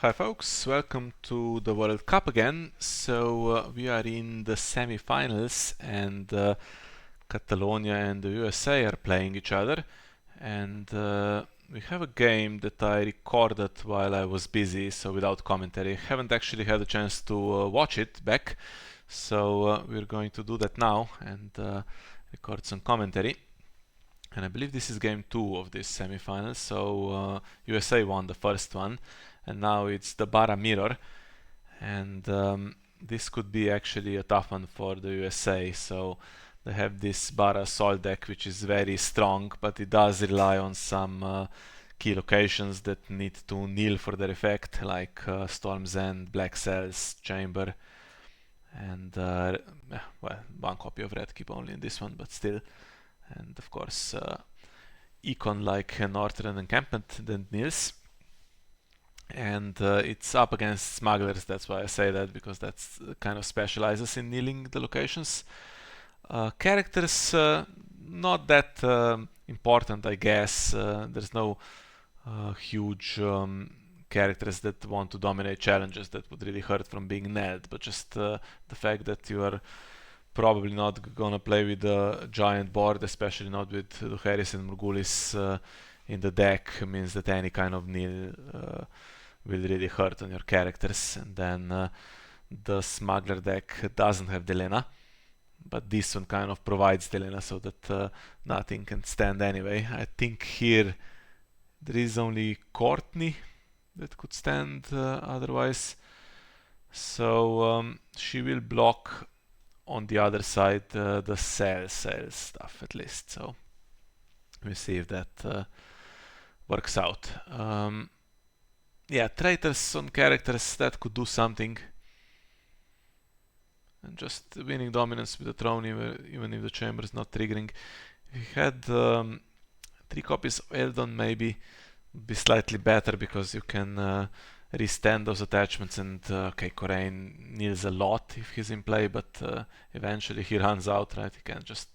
Hi folks, welcome to the World Cup again. We are in the semi-finals and Catalonia and the USA are playing each other, and we have a game that I recorded while I was busy, so without commentary. I haven't actually had a chance to watch it back, so we're going to do that now and record some commentary. And I believe this is game 2 of this semi-finals, so USA won the first one, and now it's the Bara mirror, and this could be actually a tough one for the USA. So they have this Bara assault deck, which is very strong, but it does rely on some key locations that need to kneel for their effect, like Storm's End, Black Cells, Chamber, and well, one copy of Red Keep only in this one, but still. And of course, econ like Northern Encampment that kneels. And it's up against smugglers, that's why I say that, because that's kind of specializes in kneeling the locations. Characters, not that important, I guess. There's no huge characters that want to dominate challenges that would really hurt from being nailed, but just the fact that you are probably not gonna play with a giant board, especially not with Duharis and Morgulis in the deck, means that any kind of kneel will really hurt on your characters. And then the smuggler deck doesn't have Delena, but this one kind of provides Delena so that nothing can stand anyway. I think here there is only Courtney that could stand otherwise. So she will block on the other side the cell stuff at least. So we'll see if that works out. Yeah, traitors on characters, that could do something. And just winning dominance with the throne, even if the chamber is not triggering. If you had 3 copies of Eldon, maybe would be slightly better, because you can restand those attachments. And okay, Corain kneels a lot if he's in play, but eventually he runs out, right? He can't just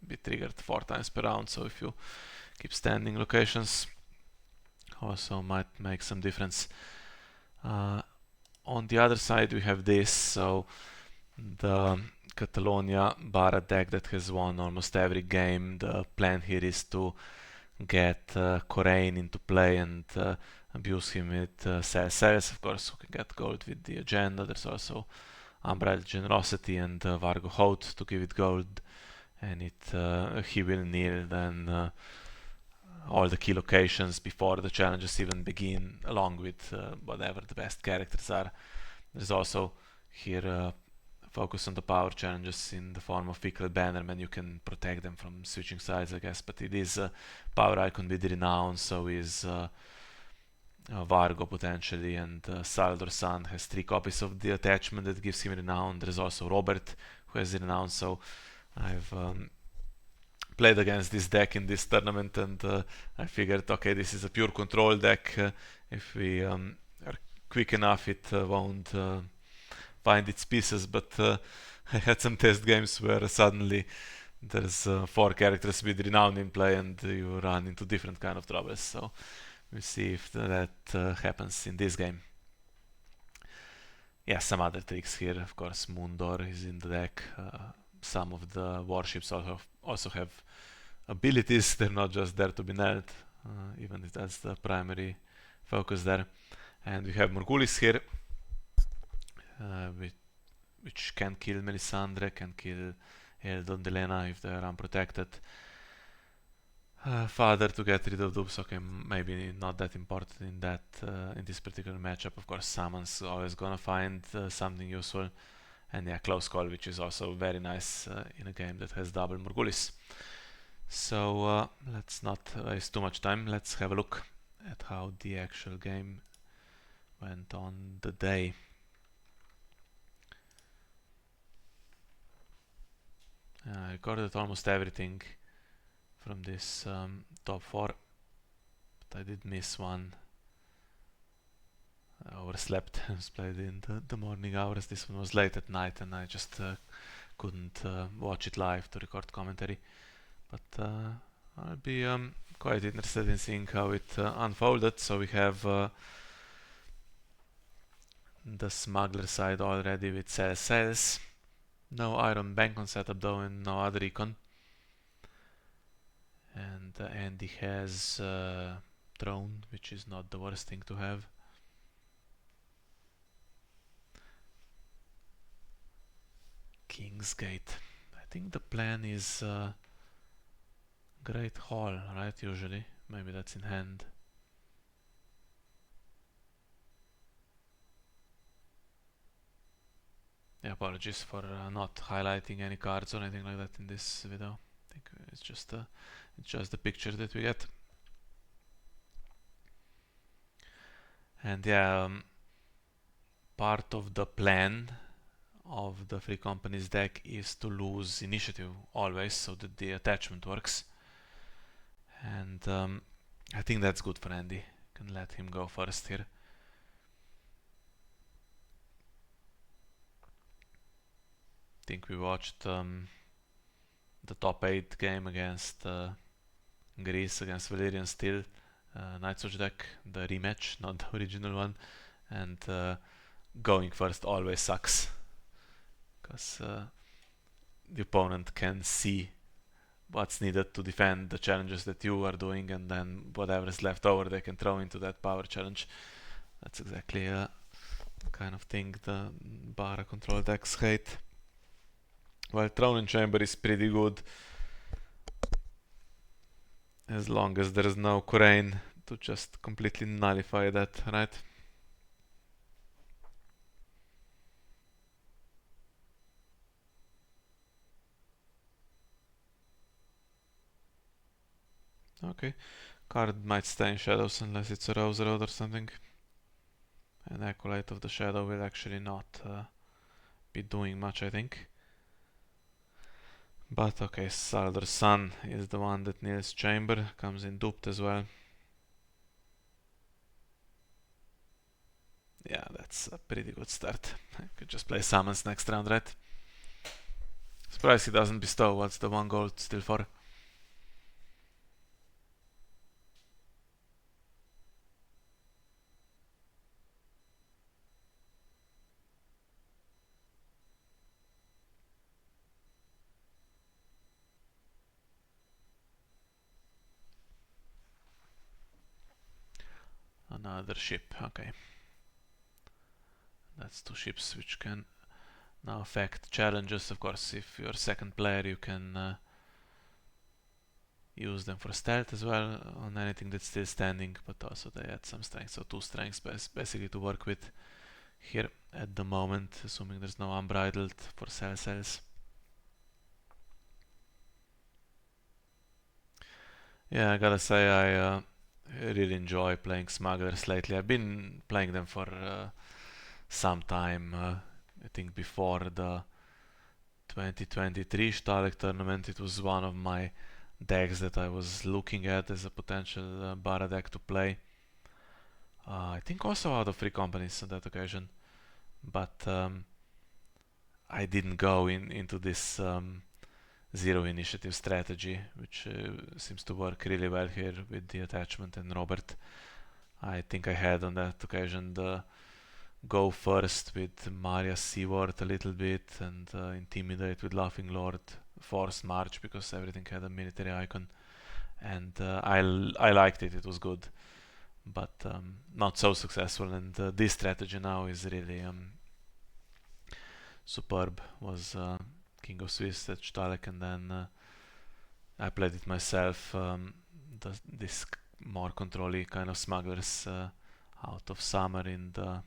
be triggered 4 times per round. So if you keep standing locations, also might make some difference. On the other side we have this, so the Catalonia Bara deck that has won almost every game. The plan here is to get Corain into play and abuse him with cells, of course, who can get gold with the agenda. There's also Unbridled Generosity and Vargo Hout to give it gold, and he will kneel then all the key locations before the challenges even begin, along with whatever the best characters are. There's also here focus on the power challenges in the form of Fickle Bannerman. You can protect them from switching sides, I guess, but it is a power icon with renown, so is Vargo potentially, and Saldor San has 3 copies of the attachment that gives him renown. There's also Robert who has renown, so I've played against this deck in this tournament, and I figured, okay, this is a pure control deck. If we are quick enough, it won't find its pieces. But I had some test games where suddenly there's 4 characters with renown in play, and you run into different kind of troubles. So we'll see if that happens in this game. Yeah, some other tricks here. Of course, Moondor is in the deck. Some of the warships also have abilities. They're not just there to be nailed, even if that's the primary focus there. And we have Morgulis here, which can kill Melisandre, can kill Eldon Delena if they are unprotected. Father to get rid of dupes, okay, maybe not that important in this particular matchup. Of course, Summons always gonna find something useful. And yeah, Close Call, which is also very nice in a game that has double Morgulis. So let's not waste too much time. Let's have a look at how the actual game went on the day. I recorded almost everything from this top 4, but I did miss one. I overslept. I was played in the morning hours. This one was late at night, and I just couldn't watch it live to record commentary. But I'll be quite interested in seeing how it unfolded. So we have the smuggler side already with cells. No iron bank on setup though, and no other recon. And Andy has drone, which is not the worst thing to have. Kingsgate. I think the plan is Great Hall, right? Usually, maybe that's in hand. Yeah, apologies for not highlighting any cards or anything like that in this video. I think it's just the picture that we get. And yeah, part of the plan of the Free Companies deck is to lose initiative always, so that the attachment works. And I think that's good for Andy. Can let him go first here. I think we watched the top 8 game against Greece, against Valerian Steel, Nightwatch deck, the rematch, not the original one. And going first always sucks, because the opponent can see what's needed to defend the challenges that you are doing, and then whatever is left over they can throw into that power challenge. That's exactly the kind of thing the Bara control decks hate. Well, Throne in Chamber is pretty good, as long as there is no Khurain to just completely nullify that, right? Okay, card might stay in shadows unless it's a Rose Road or something. An Acolyte of the Shadow will actually not be doing much, I think. But okay, Saldar Sun is the one that nails Chamber, comes in duped as well. Yeah, that's a pretty good start. I could just play summons next round, right? Surprised he doesn't bestow. What's the 1 gold still for? Another ship, okay. That's 2 ships which can now affect challenges. Of course, if you're second player, you can use them for stealth as well on anything that's still standing, but also they add some strength, so 2 strengths basically to work with here at the moment, assuming there's no unbridled for cells. Yeah, I gotta say I really enjoy playing smugglers lately. I've been playing them for some time. I think before the 2023 Stalek tournament, it was one of my decks that I was looking at as a potential Bara deck to play. I think also out of Free Companies on that occasion, but I didn't go into this zero initiative strategy, which seems to work really well here with the attachment and Robert. I think I had on that occasion the go first with Maria Seaward a little bit, and intimidate with Laughing Lord, force march because everything had a military icon, and I liked it. It was good, but not so successful. And this strategy now is really superb. Was King of Swiss at Stalek, and then I played it myself. This more control-y kind of smugglers out of summer in the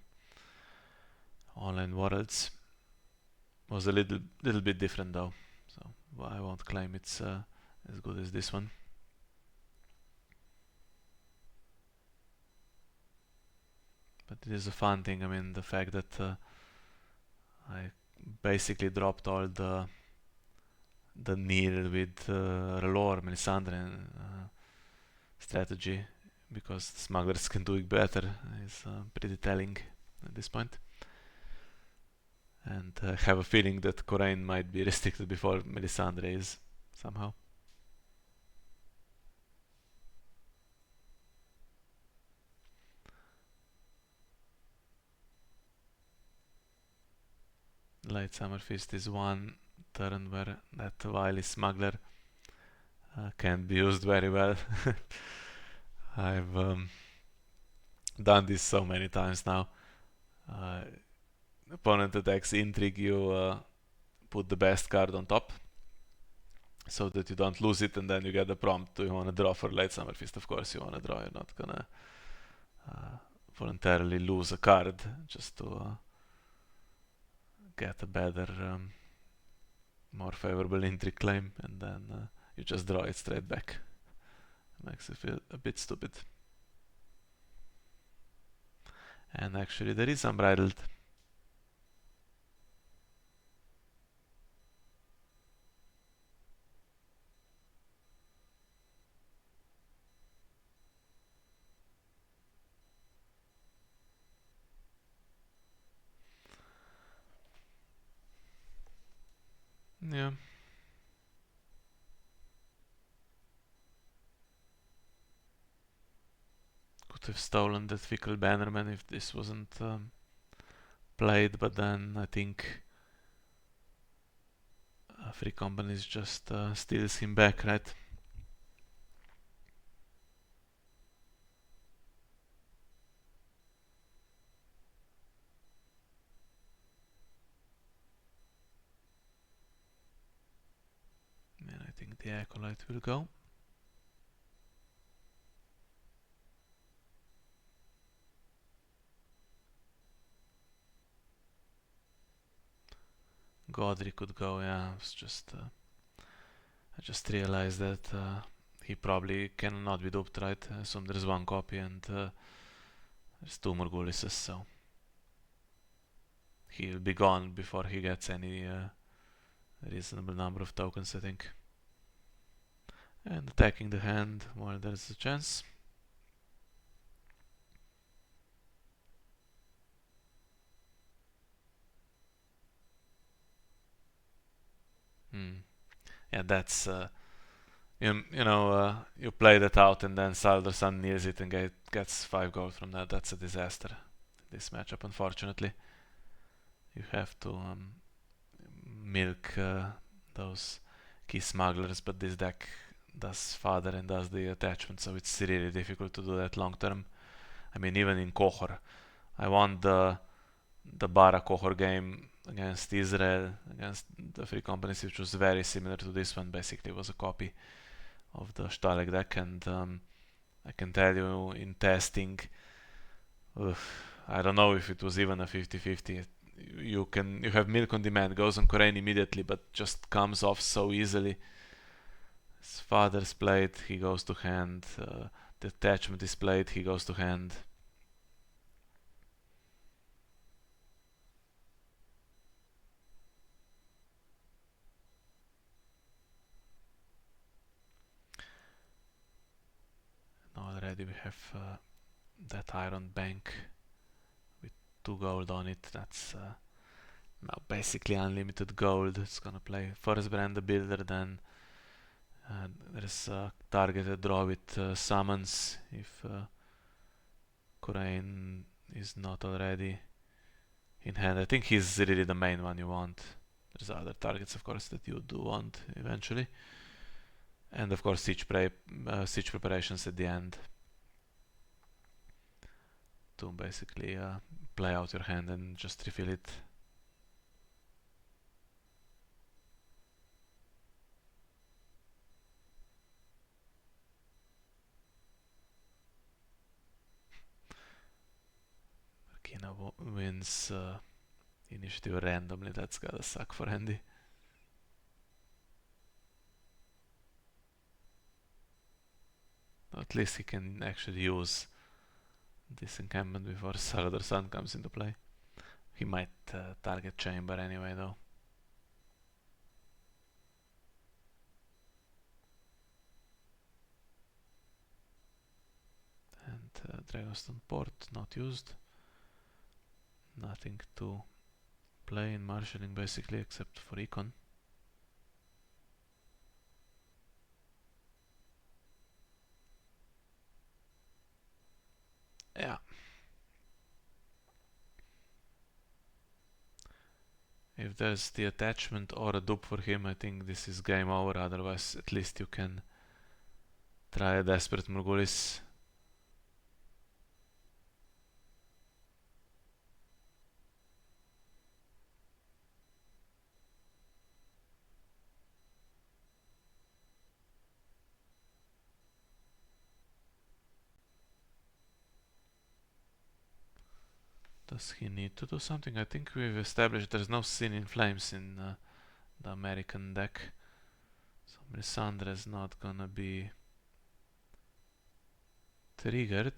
online worlds was a little bit different though, so I won't claim it's as good as this one. But it is a fun thing. I mean, the fact that I basically dropped all the Neil with Relore, Melisandre strategy because smugglers can do it better is pretty telling at this point. And I have a feeling that Khurain might be restricted before Melisandre is, somehow. Late Summer Feast is one turn where that wily smuggler can be used very well. I've done this so many times now. Opponent attacks intrigue, you put the best card on top so that you don't lose it, and then you get the prompt. Do you want to draw for Late Summer Feast? Of course you want to draw. You're not gonna voluntarily lose a card just to get a better, more favorable intrigue claim, and then you just draw it straight back. Makes it feel a bit stupid. And actually there is Unbridled. Yeah. Could have stolen that Fickle Bannerman if this wasn't played, but then I think Free Companies just steals him back, right? And I think the Acolyte will go. Godry could go, yeah. It's just I just realized that he probably cannot be duped, right? I assume there's one copy and there's two more Gullises, so he'll be gone before he gets any reasonable number of tokens, I think. And attacking the hand while there's a chance. Yeah, that's you play that out and then Salderson nears it and gets 5 gold from that. That's a disaster. This matchup, unfortunately, you have to milk those key smugglers, but this deck does father and does the attachment, so it's really difficult to do that long term. I mean, even in Kohor, I won the Bara Kohor game against Israel, against the Free Companies, which was very similar to this one. Basically, it was a copy of the Stalek deck, and I can tell you in testing, I don't know if it was even a 50-50. You have milk on demand, goes on Korean immediately, but just comes off so easily. His father's played, he goes to hand. The attachment is played, he goes to hand. Already we have that Iron Bank with 2 gold on it. That's now basically unlimited gold. It's gonna play first Brand the Builder, then there's a targeted draw with summons if Korean is not already in hand. I think he's really the main one you want. There's other targets, of course, that you do want eventually. And of course siege preparations at the end to basically play out your hand and just refill it. Marquina wins initiative randomly. That's gotta suck for Andy. At least he can actually use this encampment before Salvador Sun comes into play. He might target Chamber anyway, though. And Dragonstone Port not used. Nothing to play in marshalling basically except for Econ. Yeah. If there's the attachment or a dupe for him, I think this is game over. Otherwise, at least you can try a desperate Morgulis. Does he need to do something? I think we've established there's no Sin in Flames in the American deck. So Melisandre is not gonna be triggered.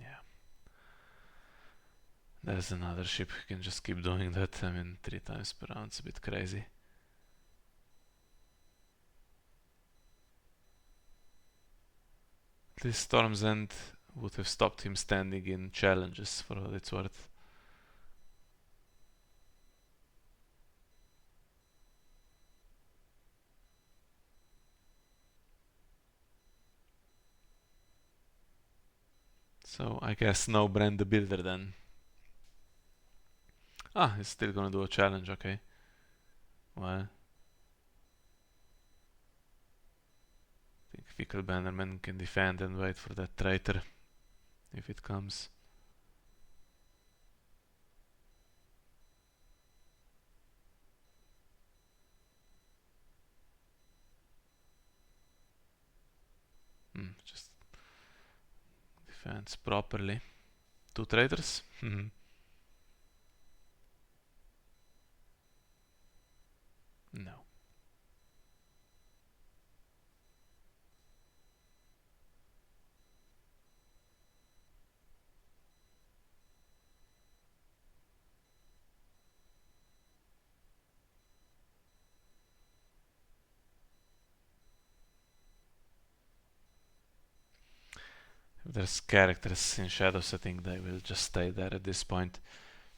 Yeah. There's another ship who can just keep doing that. I mean, 3 times per round, it's a bit crazy. At least Storm's End would have stopped him standing in challenges, for what it's worth. So I guess no Brand the Builder then. Ah, he's still gonna do a challenge, okay. Well, I think Fickle Bannerman can defend and wait for that traitor if it comes. Just defends properly. 2 traitors? No. If there's characters in shadows, I think they will just stay there at this point.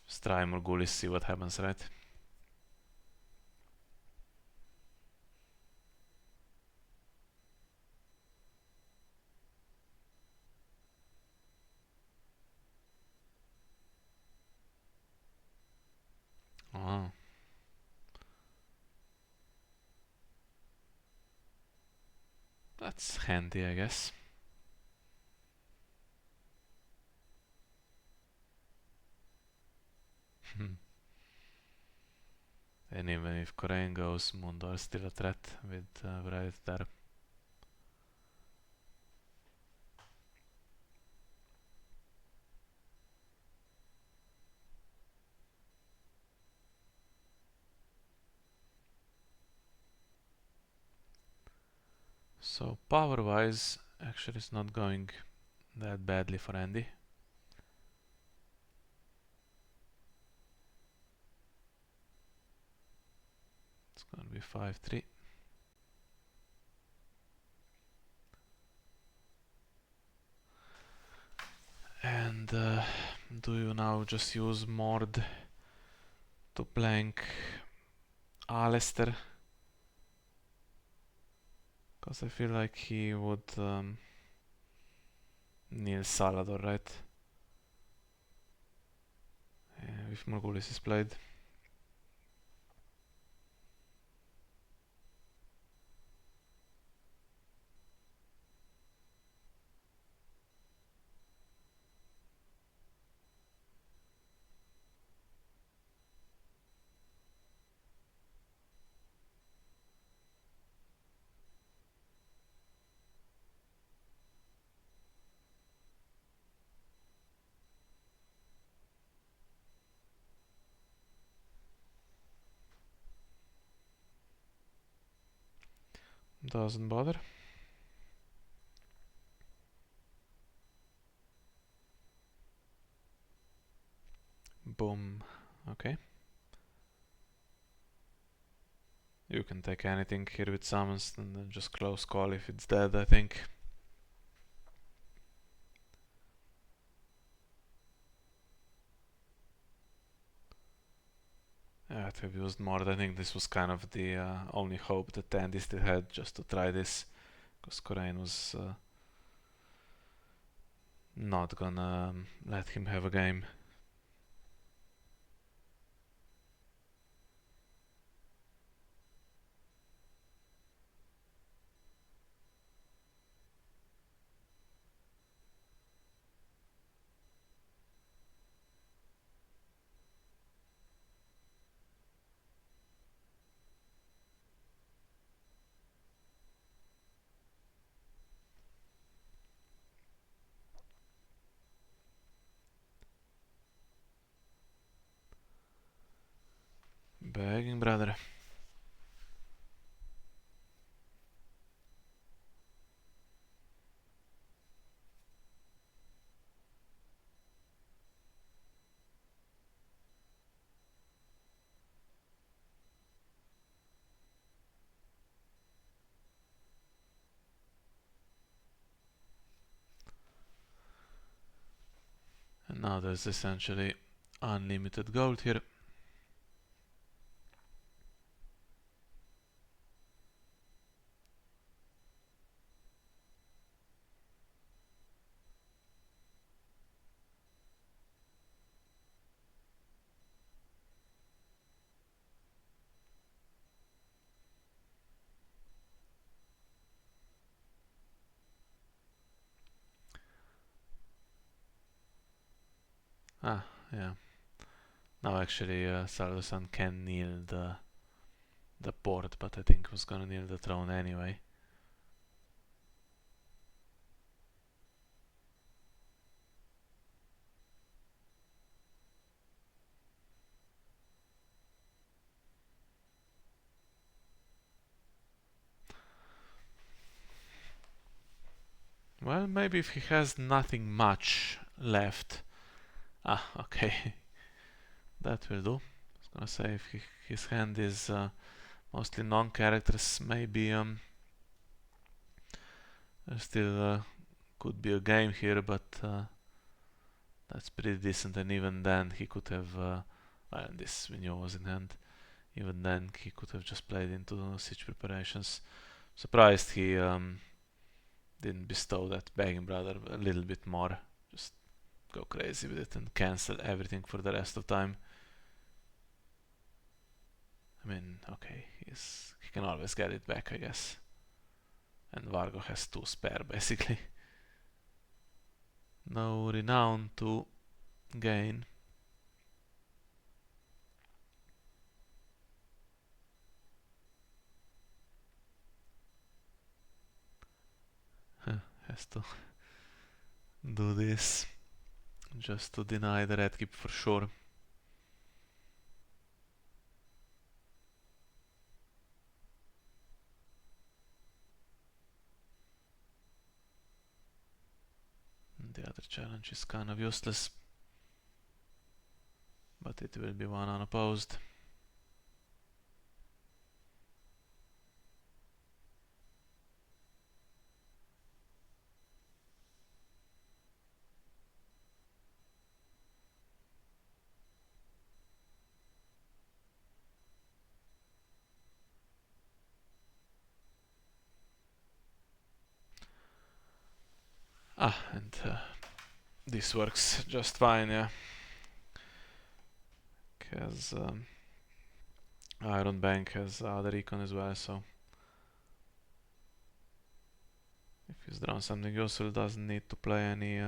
Just try Morgulis, see what happens, right? Oh. That's handy, I guess. And even if Korean goes, Mundo is still a threat with Bright there. So power-wise, actually it's not going that badly for Andy. It's gonna be 5-3. And do you now just use Mord to blank Alistair? Because I feel like he would kneel Salador, right? If Morgulis is played. Doesn't bother. Boom. Okay. You can take anything here with summons and then just close call if it's dead, I think. Yeah, to have used more. I think this was kind of the only hope that Andy still had, just to try this, because Corain was not gonna let him have a game. Begging, brother. And now there's essentially unlimited gold here. Ah, yeah. Now actually Sardosan can kneel the port, but I think was gonna kneel the throne anyway. Well, maybe if he has nothing much left. Ah, okay. That will do. I was gonna say if his hand is mostly non-characters, maybe there still could be a game here, but that's pretty decent. And even then, he could have. Well, this we knew was in hand. Even then, he could have just played into siege preparations. Surprised he didn't bestow that begging brother a little bit more. Just go crazy with it and cancel everything for the rest of time. I mean, okay, he can always get it back, I guess. And Vargo has 2 spare, basically. No renown to gain. Has to do this just to deny the red keep for sure. The other challenge is kind of useless, but it will be one unopposed. Ah, and this works just fine, yeah. Because Iron Bank has other econ as well, so if he's drawn something useful, doesn't need to play any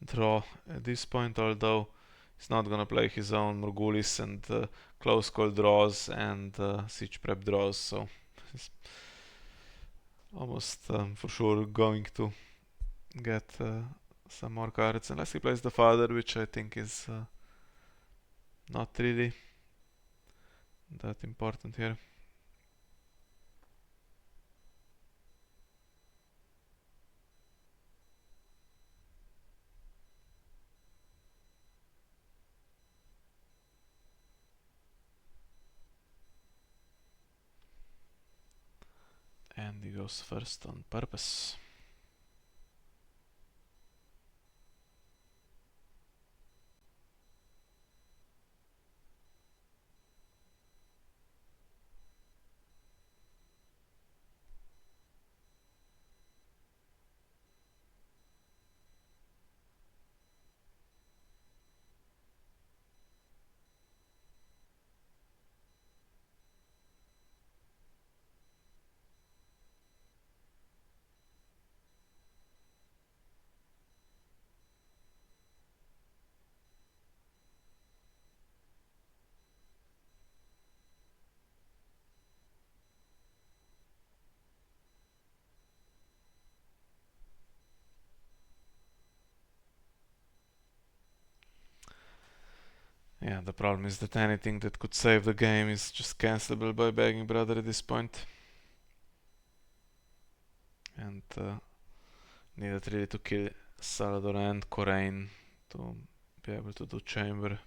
draw at this point, although he's not gonna play his own Morgulis and close call draws and siege prep draws, so he's almost for sure going to get some more cards, unless he plays the father, which I think is not really that important here. And he goes first on purpose. Yeah, the problem is that anything that could save the game is just cancelable by Begging Brother at this point. And needed really to kill Salvador and Corraine to be able to do chamber.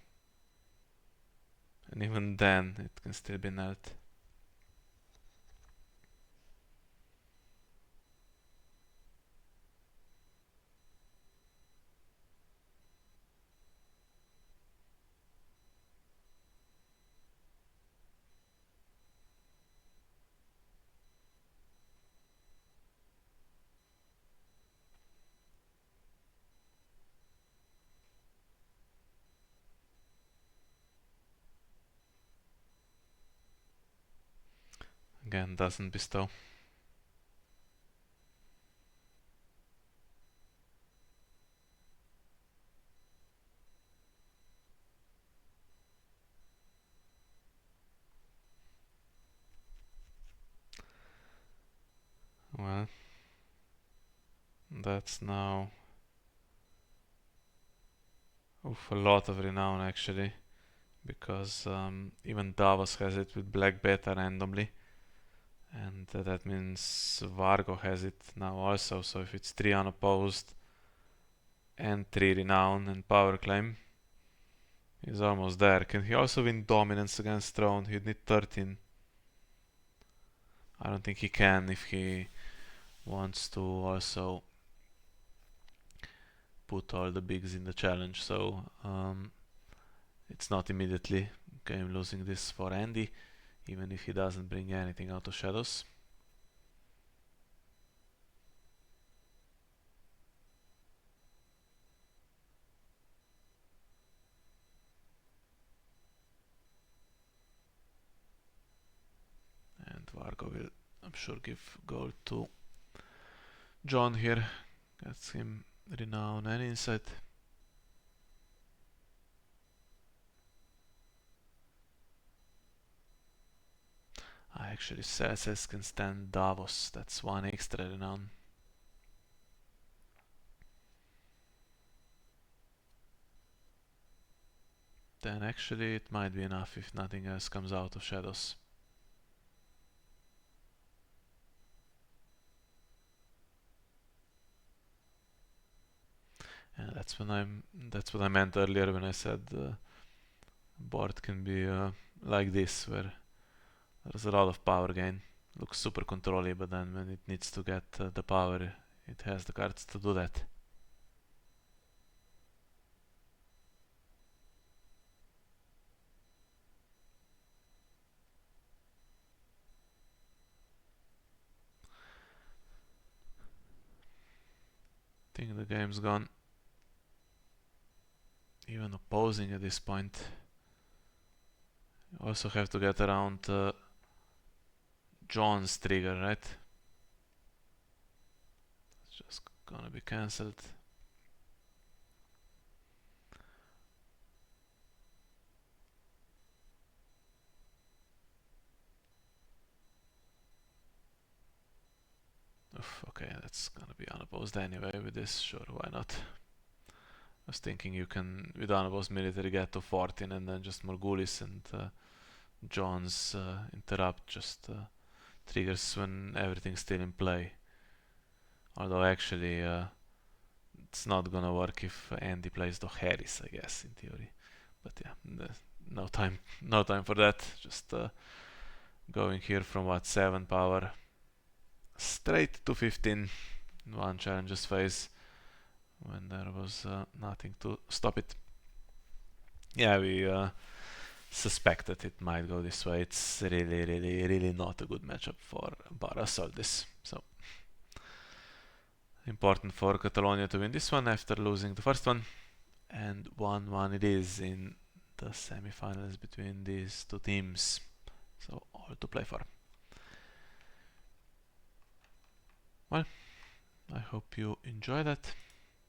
And even then, it can still be knelt. Again, doesn't bestow. Well, that's now a lot of renown actually, because even Davos has it with Black Beta randomly, and that means Vargo has it now also. So if it's 3 unopposed and 3 renown and power claim, he's almost there. Can he also win dominance against Throne? He'd need 13. I don't think he can if he wants to also put all the bigs in the challenge. So it's not immediately game losing this for Andy, even if he doesn't bring anything out of shadows. And Vargo will, I'm sure, give gold to John here. Gets him renown and insight. Actually, Celsius can stand Davos. That's 1 extra renown. Then actually it might be enough if nothing else comes out of shadows. And that's what I meant earlier when I said board can be like this, where there's a lot of power gain. Looks super controlly, but then when it needs to get the power, it has the cards to do that. I think the game's gone. Even opposing at this point. You also have to get around John's trigger, right? It's just gonna be cancelled. Oof, okay, that's gonna be unopposed anyway with this, sure, why not? I was thinking you can, with unopposed military, get to 14 and then just Morgulis and John's interrupt just triggers when everything's still in play. Although actually it's not gonna work if Andy plays the Harris, I guess, in theory. But yeah, no time for that. Just going here from what, 7 power straight to 15 in one challenges phase when there was nothing to stop it. Yeah, we suspected it might go this way. It's really not a good matchup for Baratheon. So important for Catalonia to win this one after losing the first one, and 1-1 it is in the semi-finals between these two teams. So all to play for. Well, I hope you enjoy that.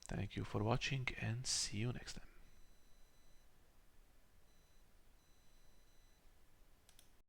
Thank you for watching and see you next time.